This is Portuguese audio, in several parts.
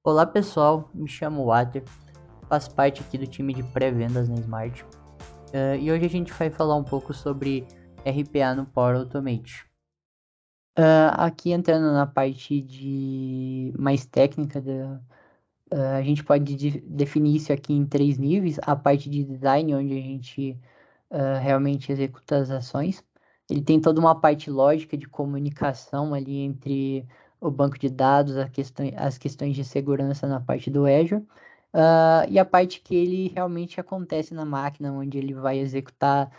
Olá pessoal, me chamo Water, faço parte aqui do time de pré-vendas na Smart e hoje a gente vai falar um pouco sobre RPA no Power Automate. Aqui entrando na parte de mais técnica, a gente pode definir isso aqui em três níveis: a parte de design, onde a gente realmente executa as ações. Ele tem toda uma parte lógica de comunicação ali entre o banco de dados, as questões de segurança na parte do Azure, e a parte que ele realmente acontece na máquina, onde ele vai executar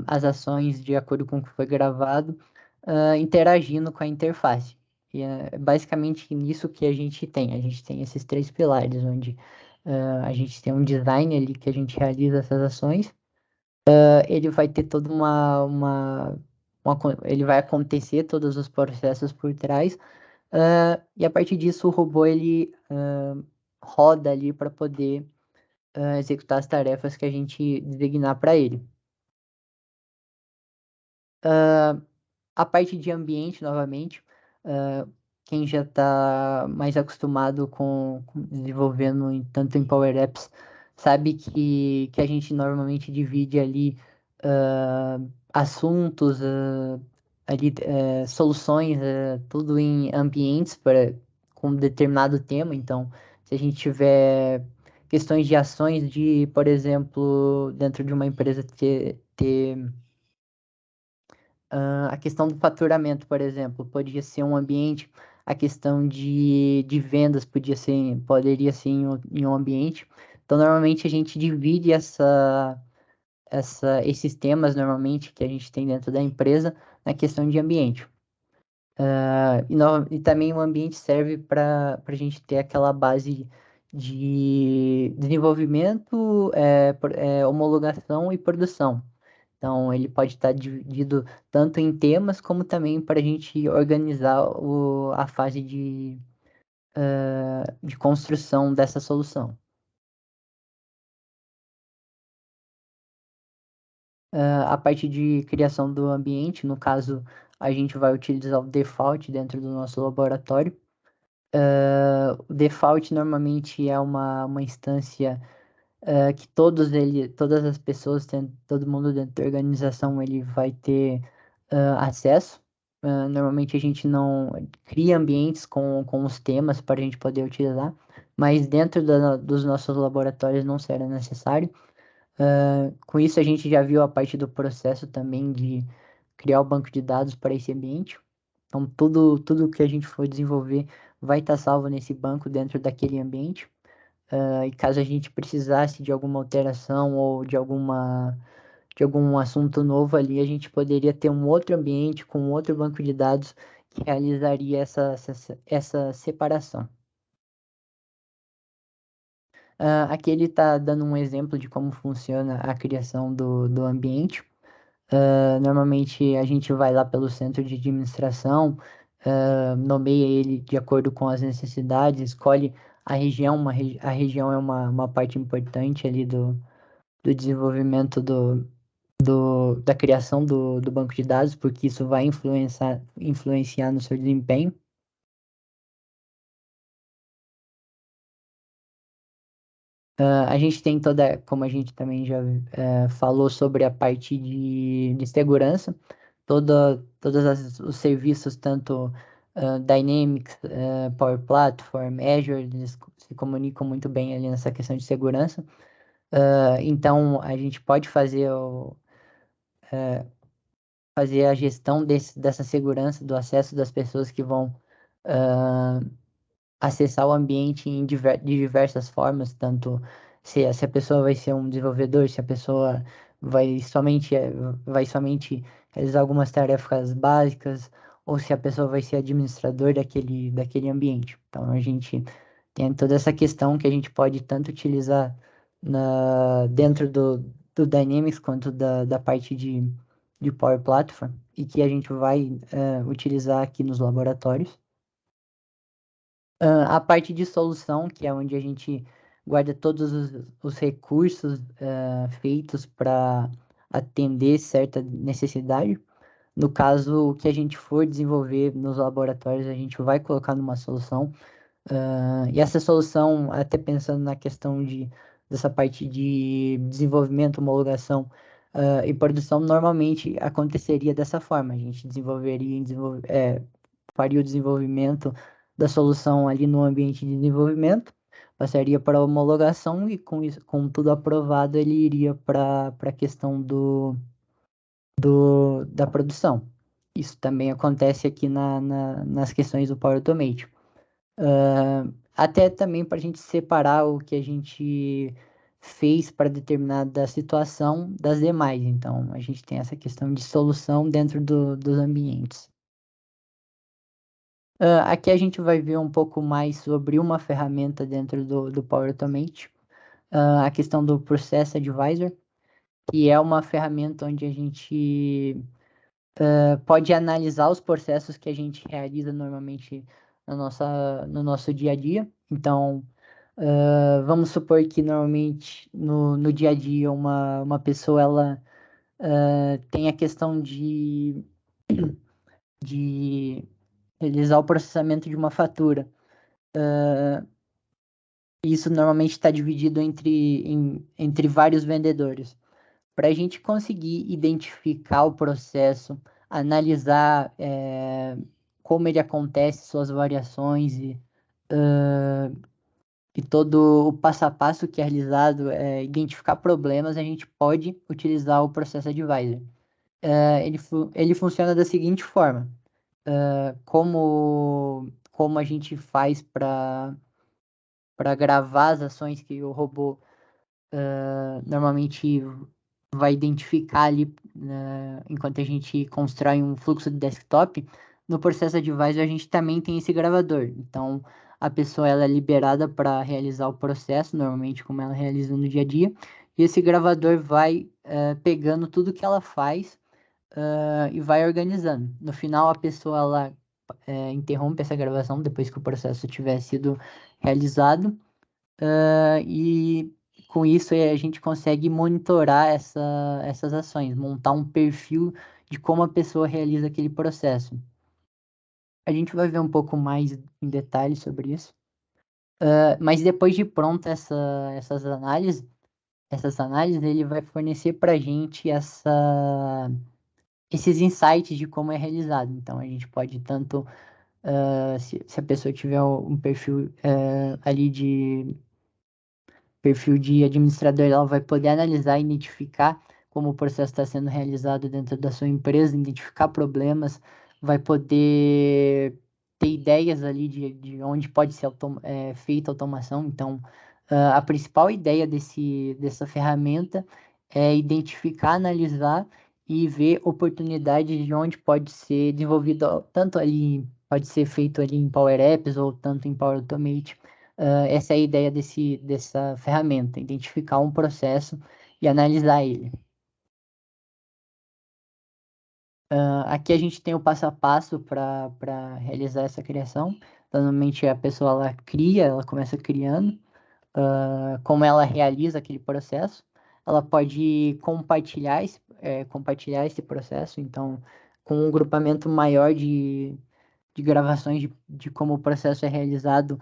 as ações de acordo com o que foi gravado, interagindo com a interface. E é basicamente nisso que a gente tem. A gente tem esses três pilares, onde a gente tem um design ali que a gente realiza essas ações. Ele vai ter toda ele vai acontecer todos os processos por trás, e a partir disso o robô ele roda ali para poder executar as tarefas que a gente designar para ele. A parte de ambiente, novamente, quem já está mais acostumado com desenvolvendo tanto em Power Apps, sabe que a gente normalmente divide ali assuntos, ali, soluções, tudo em ambientes com determinado tema. Então, se a gente tiver questões de ações de, por exemplo, dentro de uma empresa ter a questão do faturamento, por exemplo, poderia ser um ambiente, a questão de vendas poderia ser em um ambiente. Então, normalmente a gente divide esses temas, normalmente, que a gente tem dentro da empresa, na questão de ambiente. E também o ambiente serve para a gente ter aquela base de desenvolvimento, homologação e produção. Então, ele pode estar dividido tanto em temas, como também para a gente organizar a fase de construção dessa solução. A parte de criação do ambiente, no caso, a gente vai utilizar o default dentro do nosso laboratório. O default normalmente é uma instância que todas as pessoas, todo mundo dentro da organização, ele vai ter acesso. Normalmente a gente não cria ambientes com os temas para a gente poder utilizar, mas dentro dos nossos laboratórios não será necessário. Com isso a gente já viu a parte do processo também de criar o banco de dados para esse ambiente. Então tudo que a gente for desenvolver vai estar salvo nesse banco dentro daquele ambiente. E caso a gente precisasse de alguma alteração ou de algum assunto novo ali, a gente poderia ter um outro ambiente com outro banco de dados que realizaria essa separação. Aqui ele está dando um exemplo de como funciona a criação do ambiente. Normalmente a gente vai lá pelo centro de administração, nomeia ele de acordo com as necessidades, escolhe a região. A região é uma parte importante ali do desenvolvimento da criação do banco de dados, porque isso vai influenciar no seu desempenho. A gente tem como a gente também já falou sobre a parte de segurança, todos os serviços, tanto Dynamics, Power Platform, Azure, eles se comunicam muito bem ali nessa questão de segurança. Então, a gente pode fazer a gestão dessa segurança, do acesso das pessoas que vão ah, acessar o ambiente de diversas formas, tanto se a pessoa vai ser um desenvolvedor, se a pessoa vai somente, vai somente realizar algumas tarefas básicas, ou se a pessoa vai ser administrador daquele ambiente. Então, a gente tem toda essa questão que a gente pode tanto utilizar dentro do Dynamics, quanto da parte de Power Platform, e que a gente vai utilizar aqui nos laboratórios. A parte de solução, que é onde a gente guarda todos os recursos feitos para atender certa necessidade. No caso, o que a gente for desenvolver nos laboratórios, a gente vai colocar numa solução. E essa solução, até pensando na questão dessa parte de desenvolvimento, homologação, e produção, normalmente aconteceria dessa forma. A gente faria o desenvolvimento da solução ali no ambiente de desenvolvimento, passaria para a homologação e com isso, com tudo aprovado, ele iria para a questão da produção. Isso também acontece aqui nas questões do Power Automate. Até também para a gente separar o que a gente fez para determinada situação das demais. Então, a gente tem essa questão de solução dentro dos ambientes. Aqui a gente vai ver um pouco mais sobre uma ferramenta dentro do Power Automate, a questão do Process Advisor, que é uma ferramenta onde a gente pode analisar os processos que a gente realiza normalmente no nosso dia a dia. Então, vamos supor que normalmente no dia a dia uma pessoa ela tem a questão de realizar o processamento de uma fatura. Isso normalmente está dividido entre vários vendedores. Para a gente conseguir identificar o processo, analisar como ele acontece, suas variações e todo o passo a passo que é realizado, identificar problemas, a gente pode utilizar o Process Advisor. Ele funciona da seguinte forma: como a gente faz para gravar as ações que o robô normalmente vai identificar ali, né, enquanto a gente constrói um fluxo de desktop. No Process Advisor a gente também tem esse gravador. Então, a pessoa ela é liberada para realizar o processo, normalmente como ela realiza no dia a dia, e esse gravador vai pegando tudo que ela faz e vai organizando. No final, a pessoa ela, interrompe essa gravação depois que o processo tiver sido realizado, e com isso a gente consegue monitorar essas ações, montar um perfil de como a pessoa realiza aquele processo. A gente vai ver um pouco mais em detalhe sobre isso. Mas depois de pronta essas análises, ele vai fornecer para a gente esses insights de como é realizado. Então, a gente pode tanto, se a pessoa tiver um perfil ali de perfil de administrador, ela vai poder analisar e identificar como o processo está sendo realizado dentro da sua empresa, identificar problemas, vai poder ter ideias ali de onde pode ser feita a automação. Então, a principal ideia dessa ferramenta é identificar, analisar e ver oportunidades de onde pode ser desenvolvido, tanto ali, pode ser feito ali em Power Apps ou tanto em Power Automate. Essa é a ideia dessa ferramenta, identificar um processo e analisar ele. Aqui a gente tem o passo a passo para realizar essa criação. Então, normalmente a pessoa ela cria, ela começa criando, como ela realiza aquele processo. Ela pode compartilhar esse processo, então, com um grupamento maior de gravações de como o processo é realizado,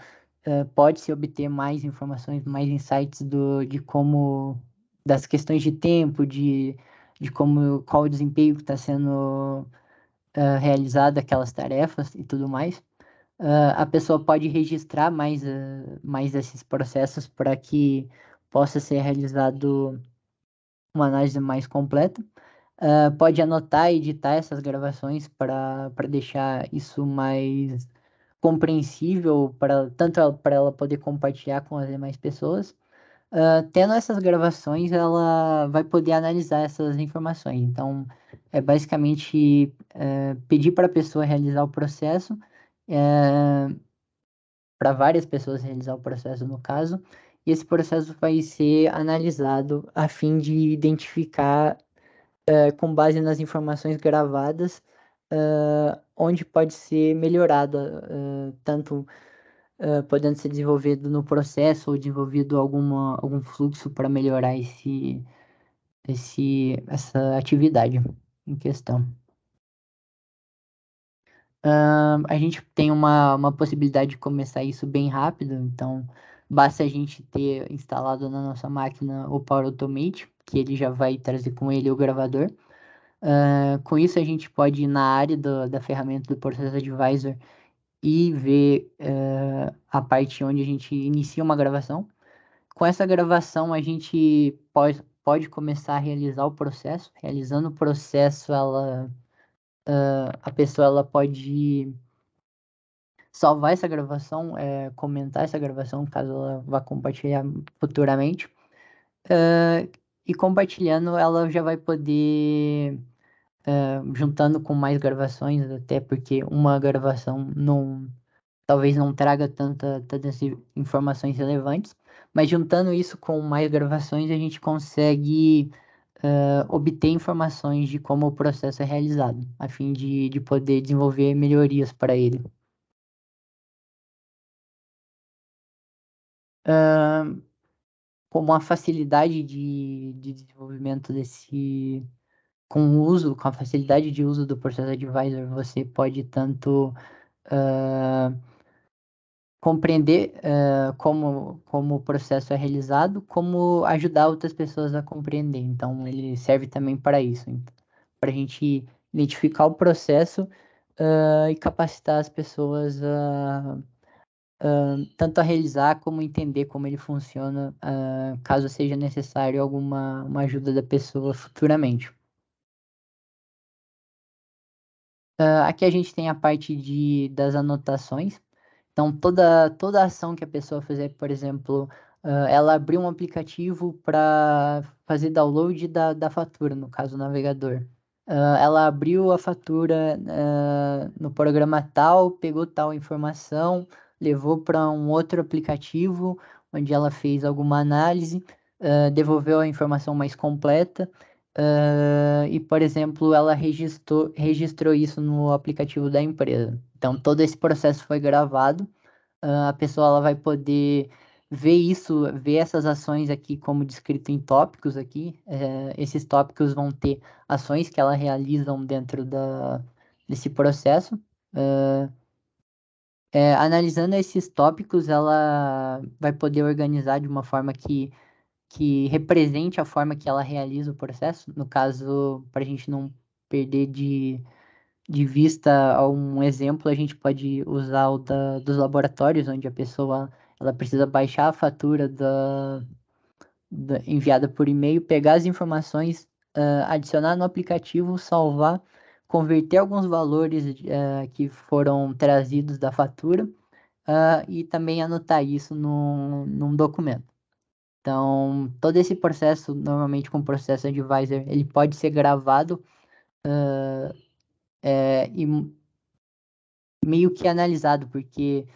pode-se obter mais informações, mais insights de como, das questões de tempo, de como, qual o desempenho que está sendo realizado, aquelas tarefas e tudo mais. A pessoa pode registrar mais esses processos para que possa ser realizado uma análise mais completa. Pode anotar e editar essas gravações para deixar isso mais compreensível para tanto para ela poder compartilhar com as demais pessoas. Tendo essas gravações, ela vai poder analisar essas informações. Então, é basicamente pedir para a pessoa realizar o processo, para várias pessoas realizar o processo no caso, e esse processo vai ser analisado a fim de identificar, com base nas informações gravadas, onde pode ser melhorado, tanto podendo ser desenvolvido no processo ou desenvolvido algum fluxo para melhorar essa atividade em questão. A gente tem uma possibilidade de começar isso bem rápido, então basta a gente ter instalado na nossa máquina o Power Automate, que ele já vai trazer com ele o gravador. Com isso, a gente pode ir na área da ferramenta do Process Advisor e ver a parte onde a gente inicia uma gravação. Com essa gravação, a gente pode começar a realizar o processo. Realizando o processo, a pessoa ela pode salvar essa gravação, comentar essa gravação, caso ela vá compartilhar futuramente. E compartilhando, ela já vai poder, juntando com mais gravações, até porque uma gravação talvez não traga tantas informações relevantes, mas juntando isso com mais gravações, a gente consegue obter informações de como o processo é realizado, a fim de poder desenvolver melhorias para ele. Como a facilidade de desenvolvimento com a facilidade de uso do Process Advisor, você pode tanto compreender como o processo é realizado, como ajudar outras pessoas a compreender. Então, ele serve também para isso, para a gente identificar o processo e capacitar as pessoas tanto a realizar como entender como ele funciona, caso seja necessário alguma uma ajuda da pessoa futuramente. Aqui a gente tem a parte das anotações. Então, toda ação que a pessoa fizer, por exemplo, ela abrir um aplicativo para fazer download da fatura, no caso, o navegador. Ela abriu a fatura, no programa tal, pegou tal informação, levou para um outro aplicativo, onde ela fez alguma análise, devolveu a informação mais completa, e, por exemplo, ela registrou isso no aplicativo da empresa. Então, todo esse processo foi gravado. A pessoa ela vai poder ver isso, ver essas ações aqui como descrito em tópicos aqui. Esses tópicos vão ter ações que ela realizam dentro desse processo. Analisando esses tópicos, ela vai poder organizar de uma forma que represente a forma que ela realiza o processo. No caso, para a gente não perder de vista um exemplo, a gente pode usar dos laboratórios, onde a pessoa ela precisa baixar a fatura enviada por e-mail, pegar as informações, adicionar no aplicativo, salvar, converter alguns valores que foram trazidos da fatura, e também anotar isso num documento. Então, todo esse processo, normalmente com o processo Advisor, ele pode ser gravado e meio que analisado, porque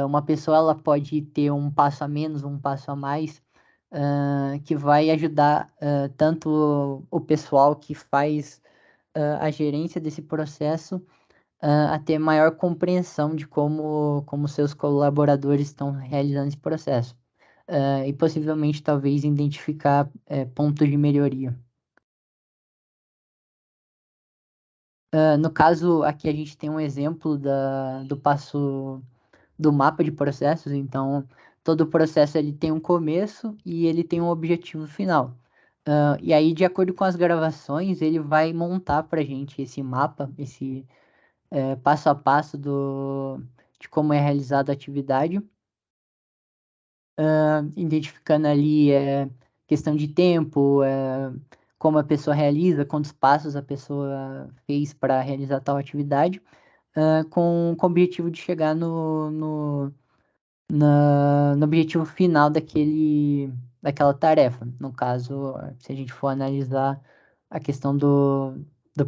uma pessoa ela pode ter um passo a menos, um passo a mais, que vai ajudar tanto o pessoal que faz a gerência desse processo a ter maior compreensão de como seus colaboradores estão realizando esse processo. E possivelmente talvez identificar pontos de melhoria. No caso, aqui a gente tem um exemplo do passo do mapa de processos, então todo processo ele tem um começo e ele tem um objetivo final. E aí, de acordo com as gravações, ele vai montar para a gente esse mapa, esse passo a passo de como é realizada a atividade, identificando ali questão de tempo, como a pessoa realiza, quantos passos a pessoa fez para realizar tal atividade, com o objetivo de chegar no objetivo final daquela tarefa. No caso, se a gente for analisar a questão do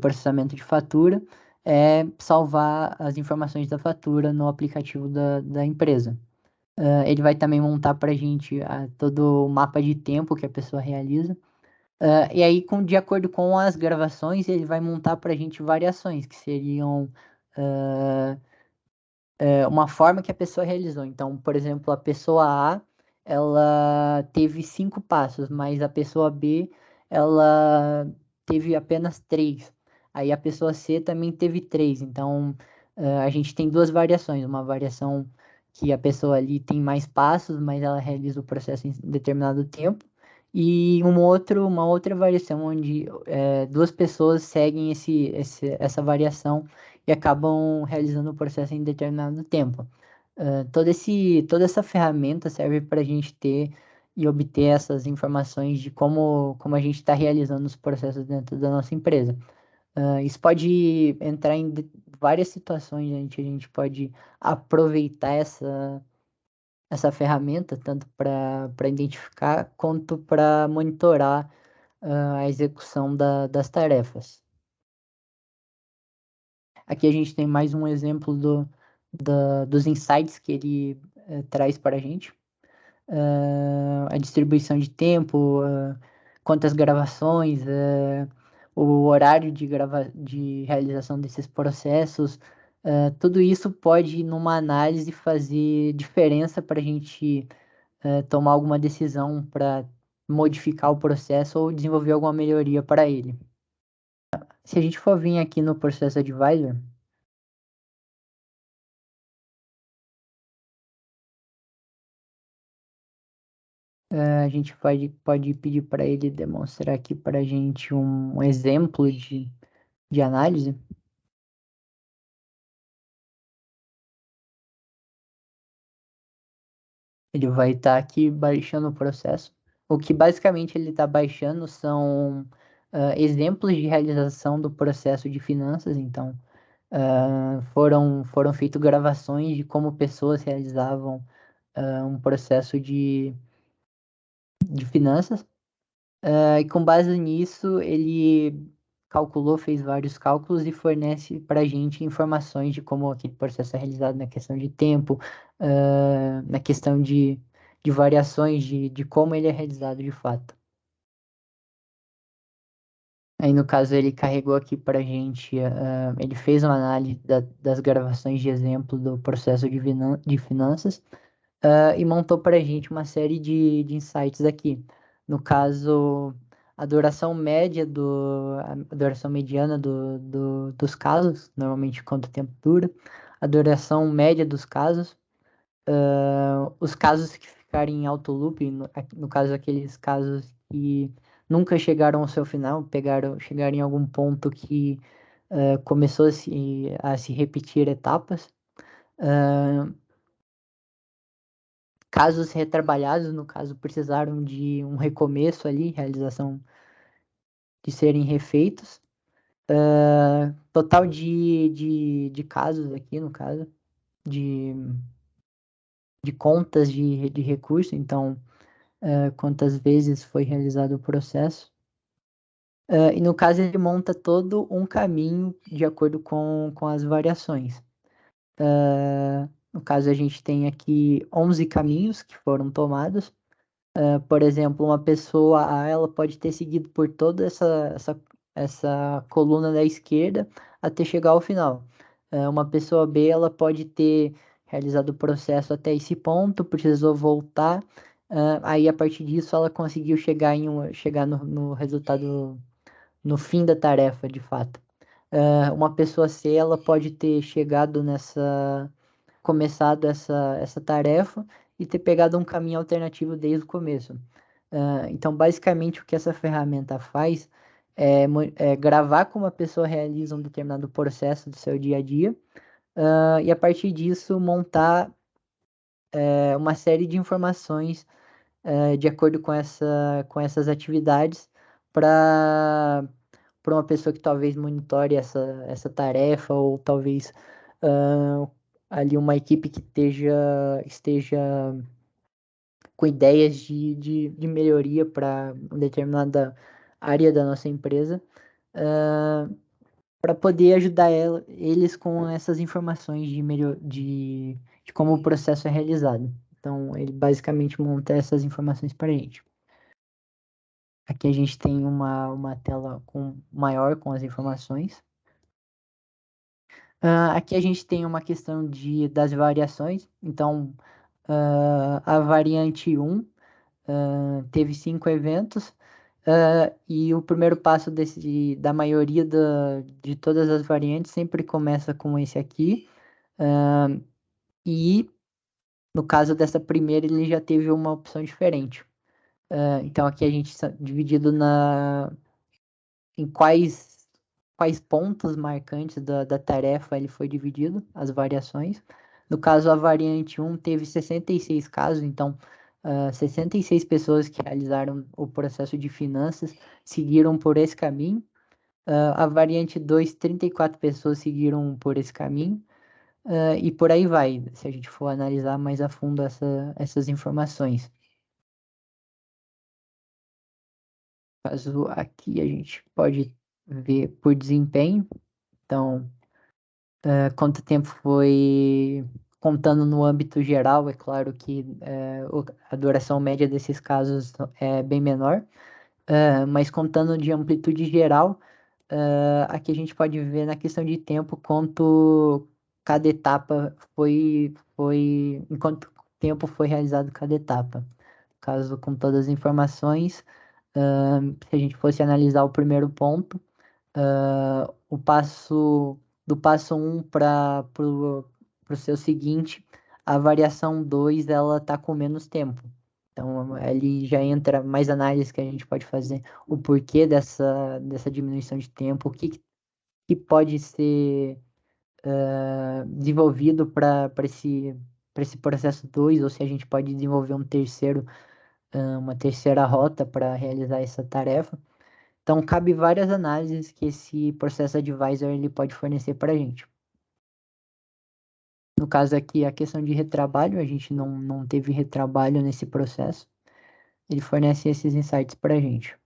processamento de fatura, é salvar as informações da fatura no aplicativo da empresa. Ele vai também montar para a gente todo o mapa de tempo que a pessoa realiza. E aí, de acordo com as gravações, ele vai montar para a gente variações, que seriam uma forma que a pessoa realizou. Então, por exemplo, a pessoa A, ela teve 5 passos, mas a pessoa B, ela teve apenas 3. Aí a pessoa C também teve 3. Então, A gente tem duas variações, uma variação que a pessoa ali tem mais passos, mas ela realiza o processo em determinado tempo, e uma outra variação onde duas pessoas seguem essa variação e acabam realizando o processo em determinado tempo. Toda essa ferramenta serve para a gente ter e obter essas informações de como a gente está realizando os processos dentro da nossa empresa. Isso pode entrar em várias situações, a gente pode aproveitar essa ferramenta, tanto para identificar quanto para monitorar a execução das tarefas. Aqui a gente tem mais um exemplo dos insights que ele traz para a gente. A distribuição de tempo, quantas gravações, o horário de realização desses processos, tudo isso pode, numa análise, fazer diferença para a gente tomar alguma decisão para modificar o processo ou desenvolver alguma melhoria para ele. Se a gente for vir aqui no Process Advisor, a gente pode pedir para ele demonstrar aqui para a gente um exemplo de análise. Ele vai estar aqui baixando o processo. O que basicamente ele está baixando são exemplos de realização do processo de finanças. Então, foram feitas gravações de como pessoas realizavam um processo de finanças. E com base nisso, ele calculou, fez vários cálculos e fornece para a gente informações de como aquele processo é realizado na questão de tempo, na questão de variações de como ele é realizado de fato. Aí, no caso, ele carregou aqui para a gente, ele fez uma análise das gravações de exemplo do processo de finanças, e montou para a gente uma série de insights aqui. No caso, a duração mediana dos casos, normalmente quanto tempo dura, a duração média dos casos, os casos que ficarem em auto loop, no caso, aqueles casos que nunca chegaram ao seu final, chegaram em algum ponto que começou a se repetir etapas. Uh, Casos retrabalhados, no caso, precisaram de um recomeço ali, realização de serem refeitos. Total de casos aqui, no caso, de, de contas de recurso, então, quantas vezes foi realizado o processo. E no caso, ele monta todo um caminho de acordo com as variações. No caso, a gente tem aqui 11 caminhos que foram tomados. Por exemplo, uma pessoa A, ela pode ter seguido por toda essa coluna da esquerda até chegar ao final. Uma pessoa B, ela pode ter realizado o processo até esse ponto, precisou voltar, aí a partir disso ela conseguiu chegar no resultado, no fim da tarefa, de fato. Uma pessoa C, ela pode ter começado essa tarefa e ter pegado um caminho alternativo desde o começo. Então, basicamente, o que essa ferramenta faz é gravar como a pessoa realiza um determinado processo do seu dia a dia, e a partir disso montar uma série de informações de acordo com essas atividades para uma pessoa que talvez monitore essa tarefa, ou talvez ali uma equipe que esteja com ideias de melhoria para uma determinada área da nossa empresa, para poder ajudar eles com essas informações de como o processo é realizado. Então, ele basicamente monta essas informações para a gente. Aqui a gente tem uma tela maior com as informações. Aqui a gente tem uma questão das variações. Então, a variante 1 teve 5 eventos, E o primeiro passo da maioria de todas as variantes sempre começa com esse aqui. E no caso dessa primeira, ele já teve uma opção diferente. Então aqui a gente está dividido em quais pontos marcantes da tarefa ele foi dividido, as variações. No caso, a variante 1 teve 66 casos, então 66 pessoas que realizaram o processo de finanças seguiram por esse caminho. A variante 2, 34 pessoas seguiram por esse caminho. E por aí vai, se a gente for analisar mais a fundo essas informações. No caso, aqui a gente pode ver por desempenho. Então, quanto tempo foi contando no âmbito geral, é claro que a duração média desses casos é bem menor, mas contando de amplitude geral, aqui a gente pode ver na questão de tempo quanto cada etapa em quanto tempo foi realizado cada etapa. Caso com todas as informações, se a gente fosse analisar o primeiro ponto, o passo do passo um para o seu seguinte, a variação 2 ela está com menos tempo. Então, ali já entra mais análise que a gente pode fazer, o porquê dessa diminuição de tempo, que pode ser desenvolvido para esse processo 2 ou se a gente pode desenvolver uma terceira rota para realizar essa tarefa. Então, cabe várias análises que esse processo advisor ele pode fornecer para a gente. No caso aqui, a questão de retrabalho, a gente não teve retrabalho nesse processo. Ele fornece esses insights para a gente.